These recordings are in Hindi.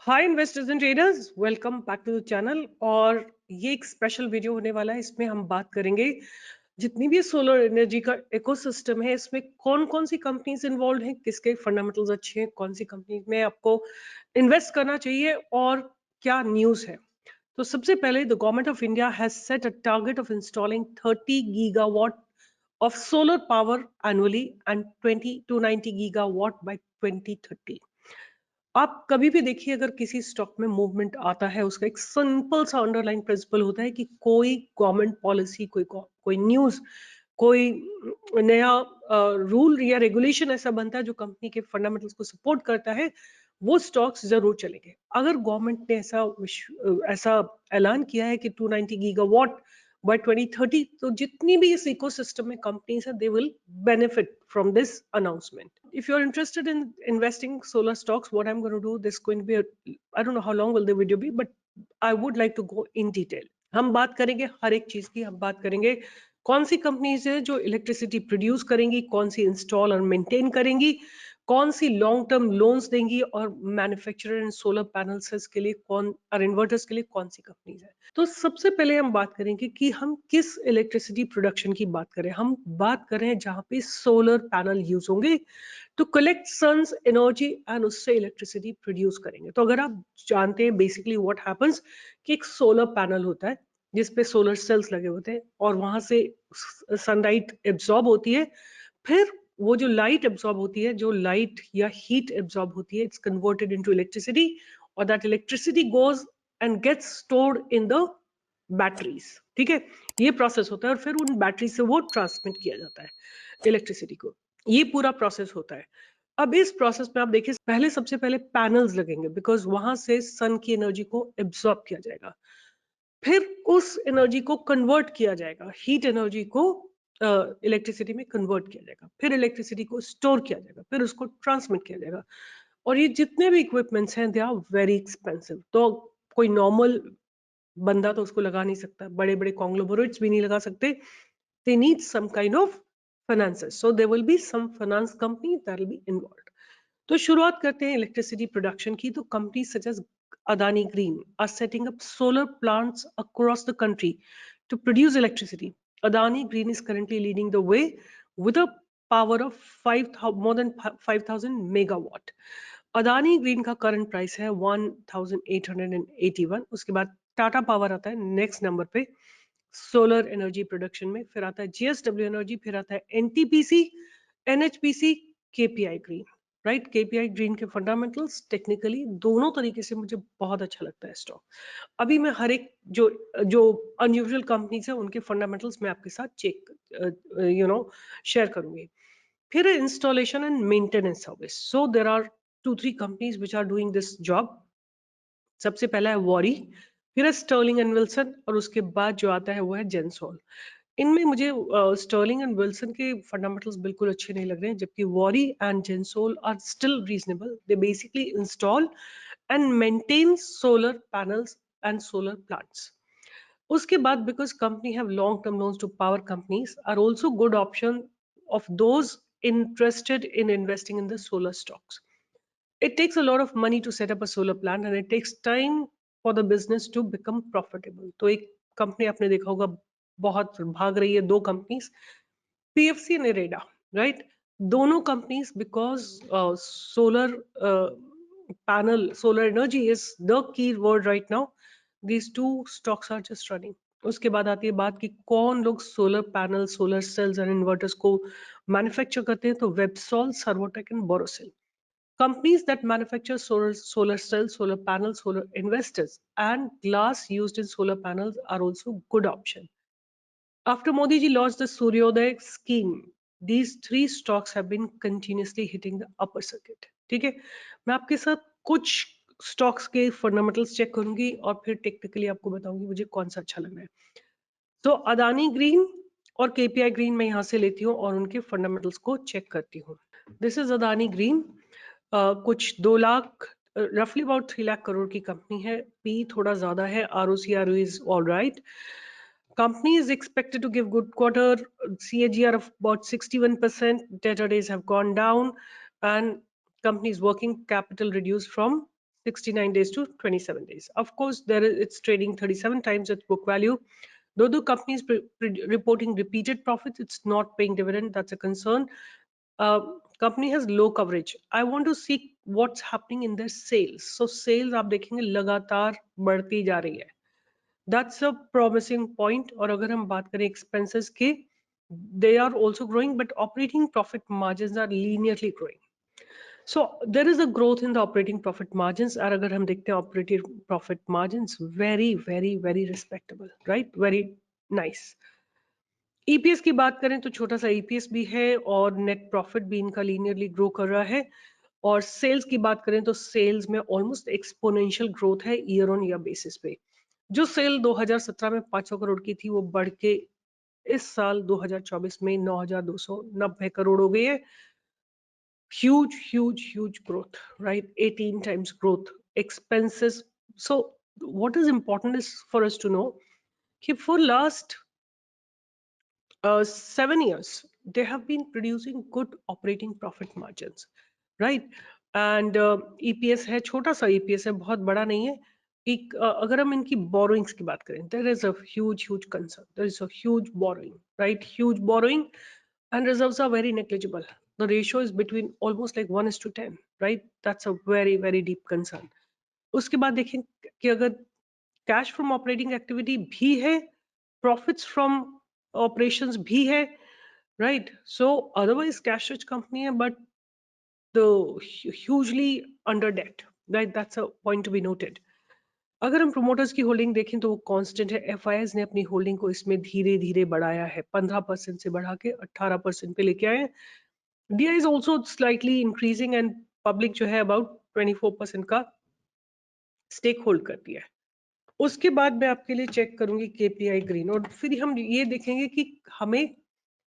Hi investors and traders, welcome back to the channel. और ये एक स्पेशल वीडियो होने वाला है। इसमें हम बात करेंगे जितनी भी सोलर एनर्जी का इकोसिस्टम है, इसमें कौन कौन सी कंपनीज इन्वॉल्व हैं, किसके फंडामेंटल्स अच्छे हैं, कौन सी कंपनी में आपको इन्वेस्ट करना चाहिए और क्या न्यूज़ है। तो सबसे पहले the government of India has set a target of installing 30 gigawatt of solar power annually and 20 to 90 gigawatt by 2030। आप कभी भी देखिए, अगर किसी स्टॉक में मूवमेंट आता है, उसका एक सिंपल सा अंडरलाइन प्रिंसिपल होता है कि कोई गवर्नमेंट पॉलिसी, कोई न्यूज़, कोई नया रूल या रेगुलेशन ऐसा बनता है जो कंपनी के फंडामेंटल्स को सपोर्ट करता है, वो स्टॉक्स जरूर चलेंगे। अगर गवर्नमेंट ने ऐसा ऐलान किया है कि 290 गीगावाट by 2030, तो जितनी भी इस इकोसिस्टम में कंपनीज है, they will benefit from this announcement. If you're interested in investing solar stocks, what I'm going to do, this is going to be I don't know how long will the video be, but I would like to go in detail. हम बात करेंगे हर एक चीज की। हम बात करेंगे कौन सी कंपनीज है जो इलेक्ट्रिसिटी प्रोड्यूस करेंगी, कौन सी इंस्टॉल और मेंटेन करेंगी, कौन सी लॉन्ग टर्म लोन्स देंगी, और मैन्युफैक्चरर एंड सोलर पैनल्स के लिए कौन, और इन्वर्टर्स के लिए कौन सी कंपनीज है। तो सबसे पहले हम बात करेंगे कि हम किस इलेक्ट्रिसिटी प्रोडक्शन की बात करें। हम बात करें जहाँ पे सोलर पैनल यूज होंगे to collect sun's energy and उससे इलेक्ट्रिसिटी प्रोड्यूस करेंगे। तो अगर आप जानते हैं बेसिकली व्हाट हैपेंस, कि एक सोलर पैनल होता है जिसपे सोलर सेल्स लगे होते हैं और वहां से सनलाइट एब्जॉर्ब होती है। फिर वो जो लाइट एब्जॉर्ब होती है, जो लाइट या हीट एब्जॉर्ब होती है, इट्स कन्वर्टेड इनटू इलेक्ट्रिसिटी, और that electricity goes and gets stored in the batteries. ठीक है, ये प्रोसेस होता है और फिर उन बैटरी से वो ट्रांसमिट किया जाता है इलेक्ट्रिसिटी को। ये पूरा प्रोसेस होता है। अब इस प्रोसेस में आप देखिए, पहले सबसे पहले पैनल्स लगेंगे बिकॉज वहां से सन की एनर्जी को एब्जॉर्ब किया जाएगा। फिर उस एनर्जी को कन्वर्ट किया जाएगा, हीट एनर्जी को इलेक्ट्रिसिटी में कन्वर्ट किया जाएगा, फिर इलेक्ट्रिसिटी को स्टोर किया जाएगा, फिर उसको ट्रांसमिट किया जाएगा। और ये जितने भी इक्विपमेंट्स हैं, दे आर वेरी एक्सपेंसिव। तो कोई नॉर्मल बंदा तो उसको लगा नहीं सकता, बड़े बड़े कॉन्ग्लोमरेट्स भी नहीं लगा सकते। They need some kind of finances, so there will be some finance company that will be involved. तो शुरुआत करते हैं इलेक्ट्रिसिटी प्रोडक्शन की। तो company such as Adani Green are setting up solar plants across the country to produce electricity. Adani Green is currently leading the way with a power of more than 5,000 megawatt. Adani Green का करंट प्राइस है 1,881। उसके बाद टाटा पावर आता है नेक्स्ट नंबर पे सोलर एनर्जी प्रोडक्शन में, फिर आता है जीएसडब्ल्यू एनर्जी, फिर आता है NTPC, NHPC, KPI green. Right, KPI green के फंडामेंटल्स टेक्निकली दोनों तरीके से मुझे बहुत अच्छा लगता है स्टॉक। अभी मैं हर एक जो जो अनयूजुअल कंपनीज है उनके फंडामेंटल्स मैं आपके साथ चेक शेयर करूंगी। फिर installation and maintenance service. So there are 2-3 companies which are doing this job. सबसे पहला है वॉरी, फिर है स्टर्लिंग एंड विल्सन, और उसके बाद जो आता है वो है जेंसॉल। इनमें मुझे स्टर्लिंग एंड विल्सन के फंडामेंटल्स बिल्कुल अच्छे नहीं लग रहे हैं, जबकि Waaree and Gensol are still reasonable. They basically install and maintain solar panels and solar plants. उसके बाद because company have long term loans to power companies are also good option of those interested in investing in the solar stocks. It takes a lot of money to set up a solar plant and it takes time for the business to become profitable. तो एक कंपनी आपने देखा होगा बहुत भाग रही है, दो companies, PFC and IREDA, right. दोनों companies because solar panel, solar energy is the key word right now, these two stocks are just running. उसके बाद आती है बात कि कौन लोग solar panel, solar cells and inverters को मैन्युफैक्चर करते हैं। तो Websol, Servotech and Borosil. Companies that manufacture solar cells, solar panels, solar inverters, and glass used in solar panels are also good option. After Modi ji launched the Suryodaya scheme, these three stocks have been continuously hitting the upper circuit. ठीक है, मैं आपके साथ कुछ स्टॉक्स के फंडामेंटल्स चेक करूंगी और फिर टेक्निकली आपको बताऊंगी मुझे कौन सा अच्छा लग रहा है। तो अदानी ग्रीन और केपीआई ग्रीन मैं यहाँ से लेती हूँ और उनके फंडामेंटल्स को चेक करती हूँ। This is Adani green. कुछ 2 लाख, रफली अबाउट 3 लाख करोड़ की कंपनी है। पी थोड़ा ज्यादा है, ROC RO is all right. Company is expected to give good quarter, CAGR of about 61%, debtor days have gone down, and company's working capital reduced from 69 days to 27 days. Of course, it's trading 37 times its book value. Though the company is reporting repeated profits, it's not paying dividend. That's a concern. Company has low coverage. I want to see what's happening in their sales. So sales आप देखेंगे लगातार बढ़ती जा रही है. That's a promising point. और अगर हम बात करें expenses के, they are also growing, but operating profit margins are linearly growing. So there is a growth in the operating profit margins. और अगर हम देखते हैं operating profit margins, very respectable, right? Very nice. EPS की बात करें तो छोटा सा EPS भी है और नेट प्रॉफिट भी इनका लीनियरली ग्रो कर रहा है. और सेल्स की बात करें तो सेल्स में ऑलमोस्ट एक्सपोनेंशियल ग्रोथ है ईयर ऑन ईयर बेसिस पे. जो सेल 2017 में 500 करोड़ की थी वो बढ़ के इस साल 2024 में 9,290 करोड़ हो गई है. huge growth, right? 18 times growth. Expenses. So what is important is for us to know that for last 7 years they have been producing good operating profit margins, right? And EPS है, छोटा सा EPS है, बहुत बड़ा नहीं है. एक अगर हम इनकी borrowings की बात करें, there is a huge concern. There is a huge borrowing, right? Huge borrowing, and reserves are very negligible. The ratio is between almost like 1:10, right? That's a very deep concern. उसके बाद देखें कि अगर कैश फ्रॉम ऑपरेटिंग एक्टिविटी भी है, प्रॉफिट्स फ्रॉम ऑपरेशंस भी है, right? So otherwise cash rich company है, but the hugely under debt, right? That's a point to be noted. अगर हम प्रोमोटर्स की होल्डिंग देखें तो वो कांस्टेंट है. एफआईआईज ने अपनी होल्डिंग को इसमें धीरे बढ़ाया है, 15% से बढ़ा के 18% पे लेके आए हैं. DI is also slightly increasing and public जो है अबाउट 24% का स्टेक होल्ड कर दिया है. उसके बाद मैं आपके लिए चेक करूंगी KPI ग्रीन, और फिर हम ये देखेंगे कि हमें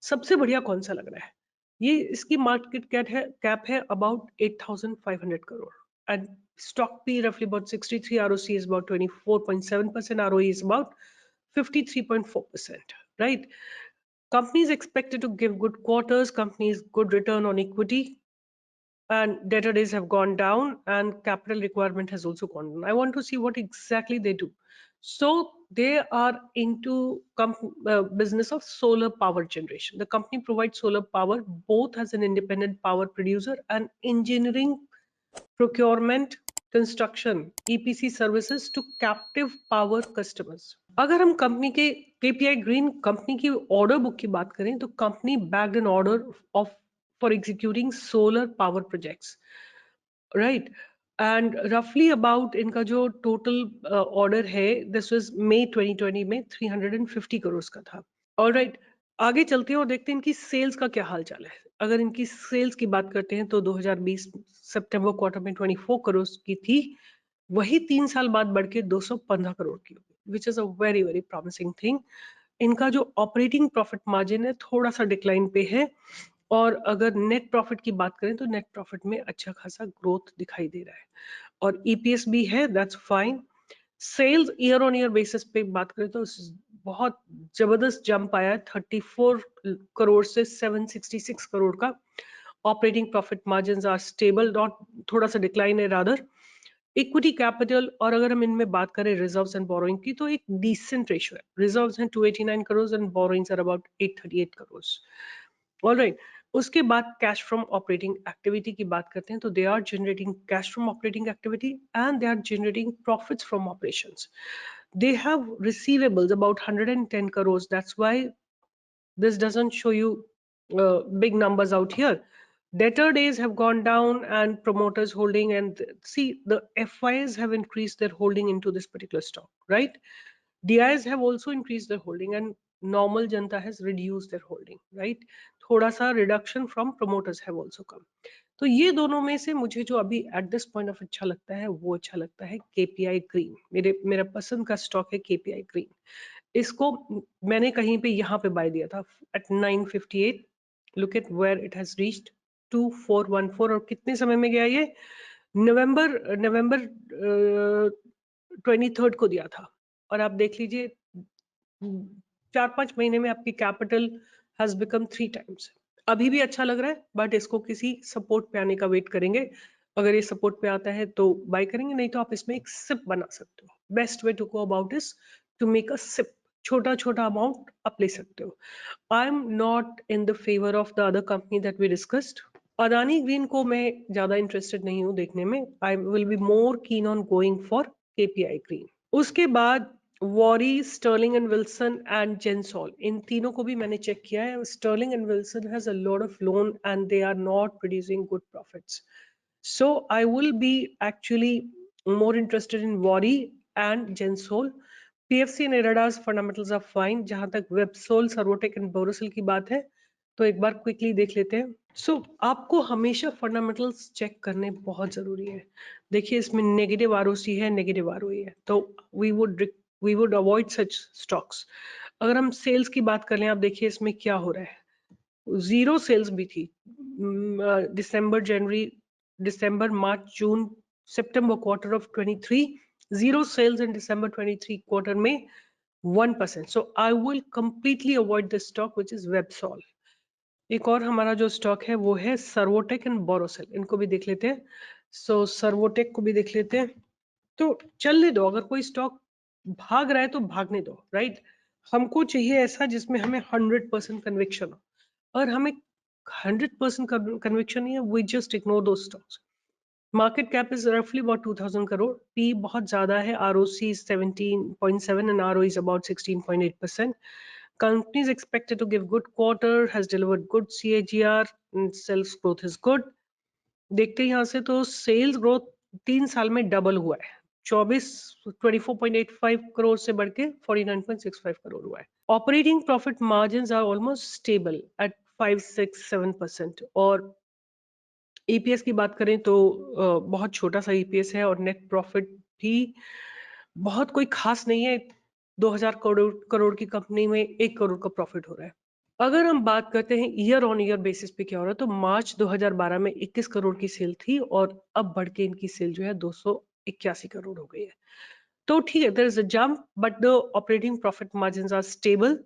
सबसे बढ़िया कौन सा लग रहा है. ये इसकी मार्केट कैप है about 8,500 crore, and stock P रफली about 63, ROC is about 24.7%, ROE is about 53.4%, right? Company is expected to give good quarters, company is good return on equity, and debtor days have gone down and capital requirement has also gone down. I want to see what exactly they do. So they are into business of solar power generation. The company provides solar power both as an independent power producer and engineering, procurement, construction, EPC services to captive power customers. अगर हम कंपनी के KPI ग्रीन कंपनी की ऑर्डर बुक की बात करें तो company bagged an order of for executing solar power projects, right? And roughly about इनका जो total order है, this was May 2020 में 350 करोड़ का था. All right, आगे चलते हैं और देखते हैं इनकी सेल्स का क्या हाल चाल है. अगर इनकी सेल्स की बात करते हैं तो 2020 सितंबर क्वार्टर में 24 करोड़ की थी, वही 3 साल बाद बढ़ के 215 करोड़ की होगी, which is a very promising thing. इनका जो ऑपरेटिंग प्रॉफिट मार्जिन है थोड़ा सा डिक्लाइन पे है, और अगर नेट प्रॉफिट की बात करें तो नेट प्रॉफिट में अच्छा खासा ग्रोथ दिखाई दे रहा है, और EPS भी है, that's fine. Sales year on year basis पे बात करें तो बहुत जबरदस्त जंप आया है, 34 करोड़ से 766 करोड़ का. Operating profit margins are stable, not थोड़ा सा डिक्लाइन है रादर. इक्विटी कैपिटल, और अगर हम इनमें बात करें रिजर्व्स एंड बोरोइंग की, तो एक डिसेंट रेशियो है. रिजर्व्स हैं 289 crore and borrowings are about 838 crore. Alright, उसके बाद कैश फ्रॉम ऑपरेटिंग एक्टिविटी की बात करते हैं तो they are generating cash from operating activity and they are generating profits from operations. They have receivables about 110 crores. That's why this doesn't show you big numbers out here. Debtor days have gone down and promoters holding, and see the FIs have increased their holding into this particular stock, right? DIs have also increased their holding and normal janta has reduced their holding, right? थोड़ा सा reduction from promoters have also come. तो ये दोनों में से मुझे जो अभी एट दिस पॉइंट ऑफ अच्छा लगता है वो अच्छा लगता है KPI ग्रीन. मेरा पसंद का स्टॉक है KPI ग्रीन. इसको मैंने कहीं पे यहाँ पे बाय दिया था at 958. Look at where it has reached 2414, और कितने समय में गया ये? नवंबर 23 को दिया था, और आप देख लीजिए 4-5 महीने में आपकी कैपिटल हैज बिकम 3 टाइम्स. अभी भी अच्छा लग रहा है, बट इसको किसी सपोर्ट पे आने का वेट करेंगे. अगर ये सपोर्ट पे आता है तो बाय करेंगे, नहीं तो आप इसमें एक सिप बना सकते हो। Best way to go about is to make a SIP, छोटा छोटा अमाउंट आप ले सकते हो। I am not in the favour of the other company that we discussed. Adani Green को मैं ज्यादा इंटरेस्टेड नहीं हूँ देखने में। I will be more keen on going for KPI Green. उसके बाद वॉरी, स्टर्लिंग एंड विल्सन एंड जेंसॉल, इन तीनों को भी मैंने चेक किया है। Sterling and Wilson has a lot of loan and they are not producing good profits, so I will be actually more interested in Wari and Gensol. PFC and Irada's fundamentals are fine. जहां तक Websol, Servotec and Borosil की बात है तो एक बार क्विकली देख लेते हैं। आपको हमेशा फंडामेंटल्स चेक करने बहुत जरूरी है। देखिए इसमें नेगेटिव आरओसी है, नेगेटिव आरओई है, तो we would avoid such stocks. अगर हम सेल्स की बात कर लें, आप देखिए इसमें क्या हो रहा है। जीरो सेल्स भी थी दिसंबर, जनवरी, दिसंबर, मार्च, जून, सितंबर quarter of 23, zero sales in दिसंबर 23 क्वार्टर में 1%। So I will completely avoid this stock which is Websol. एक और हमारा जो स्टॉक है वो है सर्वोटेक एंड बोरोसिल, इनको भी देख लेते हैं। सर्वोटेक को भी देख लेते हैं। तो चलने दो, अगर कोई स्टॉक भाग रहा है तो भागने दो, राइट। हमको चाहिए ऐसा जिसमें हमें 100% कन्विक्शन हो, और हमें 100% कन्विक्शन नहीं है, वी जस्ट इग्नोर दो स्टॉक्स। मार्केट कैप इज रफली अबाउट 2000 करोड़, पी बहुत ज्यादा है, ROC 17.7 and ROE is about 16.8%. Company is expected to give good quarter, has delivered good CAGR, and sales growth is good. देखते हैं यहाँ से तो सेल्स ग्रोथ 3 साल में डबल हुआ है, 24.85 करोड़ से बढ़ के 49.65 करोड़ हुआ है। Operating profit margins are almost stable at 5-6-7%। और ईपीएस की बात करें तो बहुत छोटा सा ईपीएस है, और नेट प्रॉफिट भी बहुत कोई खास नहीं है। 2000 करोड़ की कंपनी में 1 करोड़ का प्रॉफिट हो रहा है। अगर हम बात करते हैं ईयर ऑन ईयर बेसिस पे क्या हो रहा है, तो मार्च 2012 में 21 करोड़ की सेल थी, और अब बढ़ के इनकी सेल जो है 281 करोड़ हो गई है। तो ठीक है, there is a jump, but the operating profit margins are stable.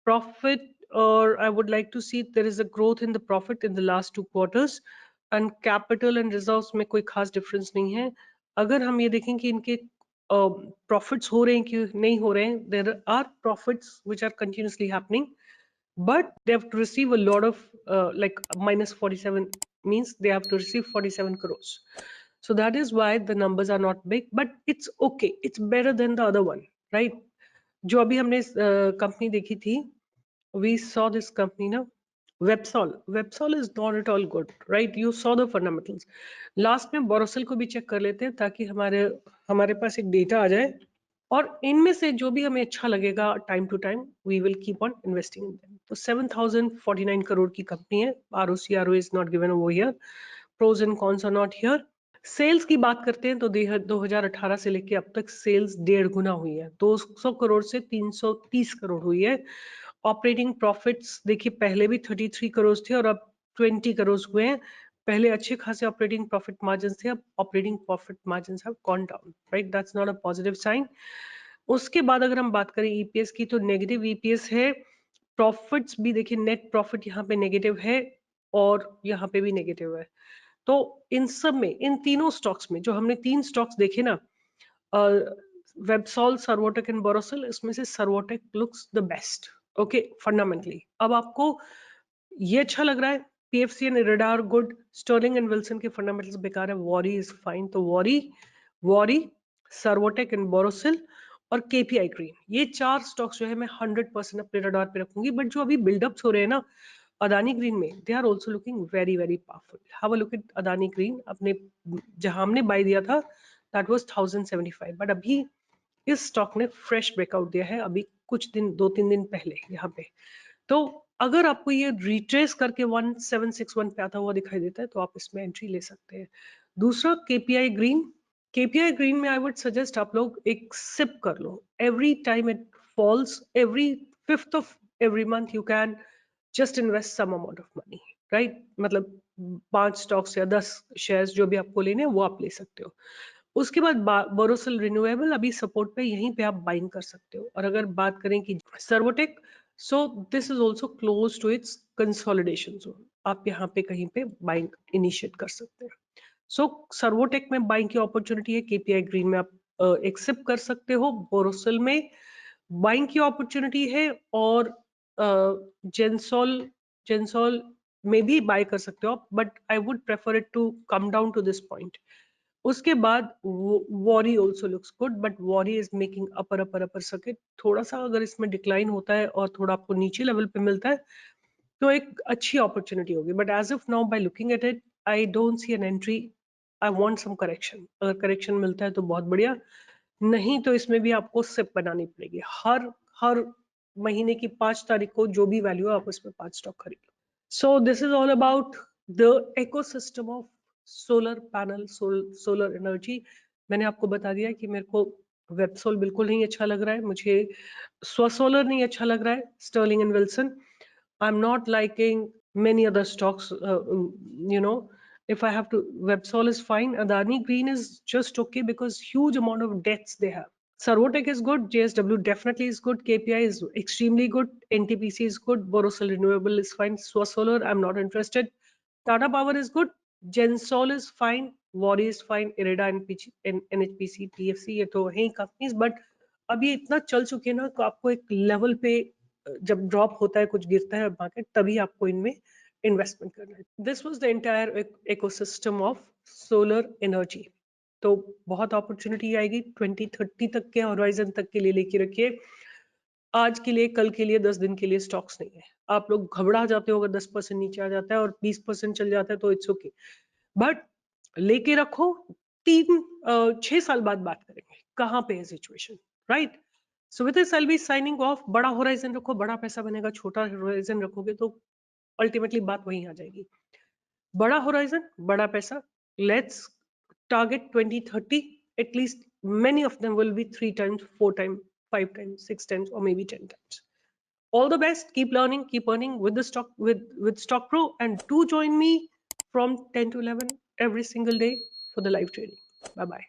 Profit, or I would like to see there is a growth in the profit in the last 2 quarters, and capital and reserves में कोई खास difference नहीं है। अगर हम ये देखें कि इनके profits हो रहे हैं कि नहीं हो रहे हैं, there are profits which are continuously happening, but they have to receive a lot of like minus 47 means they have to receive 47 crores. So that is why the numbers are not big, but it's okay. It's better than the other one, right? जो अभी हमने कंपनी देखी थी, we saw this company now, Websol is not at all good, right? You saw the fundamentals. Last में बोरोसिल को भी चेक कर लेते हैं ताकि हमारे हमारे पास एक डेटा आ जाए, और इनमें से जो भी हमें अच्छा लगेगा time to time we will keep on investing in them. तो 7049 करोड़ की कंपनी है, ROC RO is not given over here, pros and cons are not here. Sales की बात करते हैं तो 2018 से लेके अब तक सेल्स 1.5 गुना हुई है, 200 करोड़ से 330 करोड़ हुई है। ऑपरेटिंग प्रॉफिट्स देखिए पहले भी 33 करोड़ थे और अब 20 करोड़ हुए हैं। पहले अच्छे खासे ऑपरेटिंग प्रॉफिट मार्जिन थे, अब operating profit margin have gone down, right. That's not a positive sign. उसके बाद अगर हम बात करें ईपीएस की, तो नेगेटिव ईपीएस है। प्रॉफिट्स भी देखिए, नेट प्रॉफिट यहाँ पे नेगेटिव है और यहाँ पे भी नेगेटिव है। तो इन सब में, इन तीनों स्टॉक्स में, जो हमने 3 स्टॉक्स देखे ना, वेबसॉल, सर्वोटेक एंड बोरोसिल, इसमें से Servotech looks the best, okay, fundamentally. अब आपको ये अच्छा लग रहा है, PFC and IREDA are good, Sterling and Wilson के फंडामेंटल्स बेकार है, वॉरी इज फाइन। तो वॉरी, सर्वोटेक एंड बोरोसिल और केपीआई ग्रीन, ये 4 स्टॉक्स जो है मैं 100% अपने रडार पे रखूंगी। बट जो अभी बिल्डअप्स हो रहे हैं ना अदानी ग्रीन में, they are also looking very very powerful. Have a look at Adani Green. अपने जहां हमने बाय दिया था दैट वाज 1075, बट अभी इस स्टॉक ने फ्रेश ब्रेकआउट दिया है अभी कुछ दिन, 2-3 दिन पहले यहाँ पे। तो अगर आपको ये रिट्रेस करके 1761 पे आता हुआ दिखाई देता है तो आप इसमें एंट्री ले सकते हैं। दूसरा केपीआई ग्रीन, केपीआई ग्रीन में आई वुड सजेस्ट आप लोग एक सिप कर लो। Every time it falls, every 5th of every month you can just invest some amount of money, right. मतलब 5 स्टॉक्स या 10 शेयर्स जो भी आपको लेने हैं वो आप ले सकते हो। उसके बाद बोरोसिल रिन्यूएबल अभी सपोर्ट पे, यहीं पे आप बाइंग कर सकते हो। और अगर बात करें कि Servotech, so this is also close to its consolidation zone, आप यहाँ पे कहीं पे बाइंग इनिशिएट कर सकते हैं। सो सर्वोटेक में बाइंग की अपॉर्चुनिटी है, केपीआई ग्रीन में आप एक्सेप्ट कर सकते हो, बोरोसिल में बाइंग की अपॉर्चुनिटी है, और जेंसोल में भी बाय कर सकते हो आप, but I would prefer it to come down to this point. उसके बाद Waaree also looks good, but Waaree is making upper circuit. थोड़ा सा अगर इसमें डिक्लाइन होता है और थोड़ा आपको नीचे लेवल पे मिलता है तो एक अच्छी अपॉर्चुनिटी होगी, but as of now by looking at it I don't see an entry. I want some correction, अगर करेक्शन मिलता है तो बहुत बढ़िया, नहीं तो इसमें भी आपको सिप बनानी पड़ेगी। हर महीने की 5 तारीख को जो भी वैल्यू है आप उसमें 5 स्टॉक खरीद लो। So this is all about the ecosystem of solar panel, solar energy. मैंने आपको बता दिया कि मेरे को वेबसोल बिल्कुल नहीं अच्छा लग रहा है, मुझे स्वसोलर नहीं अच्छा लग रहा है, Sterling and Wilson. I am not liking many other stocks, you know, if I have to, Websol is fine, Adani Green is just okay because huge amount of debts they have. Servotech is good, JSW definitely is good, KPI is extremely good, NTPC is good, Borosil Renewable is fine, Swasolar I'm not interested, Tata Power is good, Gensol is fine, Wari is fine, Irida, NHPC, TFC ये तो हैं कंपनीज, बट अब ये इतना चल चुके हैं ना, तो आपको एक लेवल पे जब ड्रॉप होता है, कुछ गिरता है मार्केट, तभी आपको इनमें इन्वेस्टमेंट करना है। This was the entire ecosystem of solar energy. तो बहुत अपॉर्चुनिटी आएगी 2030 तक के होराइजन तक के लिए लेके रखिए। आज के लिए, कल के लिए, 10 दिन के लिए स्टॉक्स नहीं है। आप लोग घबरा जाते हो अगर 10% नीचे आ जाता है और 20% चल जाता है तो इट्स ओके, बट लेके रखो। 6 साल बाद बात करेंगे कहाँ पे है situation, right? So with this I will be signing off. बड़ा होराइजन रखो, बड़ा पैसा बनेगा। छोटा होराइजन रखोगे तो अल्टीमेटली बात वहीं आ जाएगी। बड़ा होराइजन, बड़ा पैसा, let's target 2030, at least many of them will be 3 times, 4 times, 5 times, 6 times, or maybe 10 times. All the best, keep learning, keep earning with the stock, with Stock Pro, and do join me from 10 to 11 every single day for the live trading. Bye bye.